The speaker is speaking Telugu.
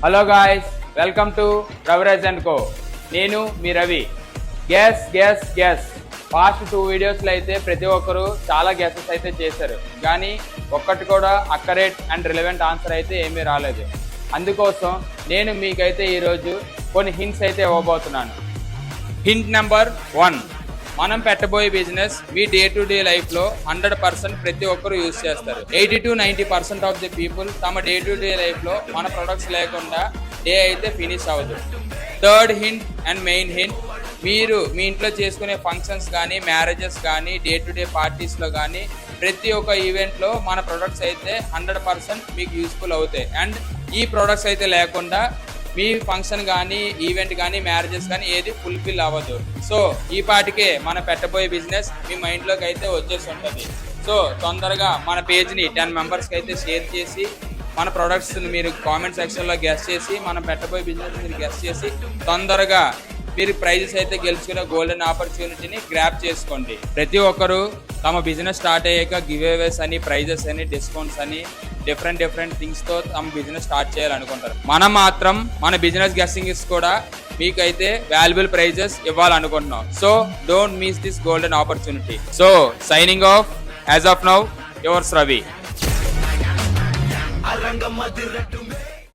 Hello guys, welcome to Raviraj and co. నేను మీ రవి. గ్యాస్ ఫాస్ట్ 2 వీడియోస్లో అయితే ప్రతి ఒక్కరు చాలా గ్యాసెస్ అయితే చేశారు, కానీ ఒక్కటి కూడా అక్కరేట్ అండ్ రిలవెంట్ ఆన్సర్ అయితే ఏమీ రాలేదు. అందుకోసం నేను మీకైతే ఈరోజు కొన్ని హింట్స్ అయితే ఇవ్వబోతున్నాను. హింట్ నెంబర్ 1, మనం పెట్టబోయే బిజినెస్ మీ డే టు డే లైఫ్లో 100% ప్రతి ఒక్కరు యూజ్ చేస్తారు. 80 to 90% ఆఫ్ ది పీపుల్ తమ డే టు డే లైఫ్లో మన ప్రొడక్ట్స్ లేకుండా డే అయితే ఫినిష్ అవ్వదు. Third hint and main hint, మీరు మీ ఇంట్లో చేసుకునే ఫంక్షన్స్ కానీ, మ్యారేజెస్ కానీ, డే టు డే పార్టీస్లో కానీ ప్రతి ఒక్క ఈవెంట్లో మన ప్రొడక్ట్స్ అయితే 100% మీకు యూస్ఫుల్ అవుతాయి. అండ్ ఈ ప్రొడక్ట్స్ అయితే లేకుండా మీ ఫంక్షన్ కానీ, ఈవెంట్ కానీ, మ్యారేజెస్ కానీ ఏది ఫుల్ఫిల్ అవ్వదు. సో ఈ పాటికే మనం పెట్టబోయే బిజినెస్ మీ మైండ్లోకి అయితే వచ్చేసి ఉంటుంది. సో తొందరగా మన పేజ్ని 10 మెంబర్స్కి అయితే షేర్ చేసి మన ప్రొడక్ట్స్ని మీరు కామెంట్ సెక్షన్లో గెస్ట్ చేసి మనం పెట్టబోయే బిజినెస్ మీరు గెస్ట్ చేసి తొందరగా మీరు ప్రైజెస్ అయితే గెలుచుకునే గోల్డెన్ ఆపర్చునిటీని గ్రాప్ చేసుకోండి. ప్రతి ఒక్కరు తమ బిజినెస్ స్టార్ట్ అయ్యాక గివ్ అవేస్ అని, ప్రైజెస్ అని, డిస్కౌంట్స్ అని డిఫరెంట్ థింగ్స్తో తమ బిజినెస్ స్టార్ట్ చేయాలనుకుంటారు. మనం మాత్రం మన బిజినెస్ గెస్టింగ్స్ కూడా మీకైతే వాల్యుబుల్ ప్రైజెస్ ఇవ్వాలనుకుంటున్నాం. So don't miss this golden opportunity. So signing off as of now, yours Ravi.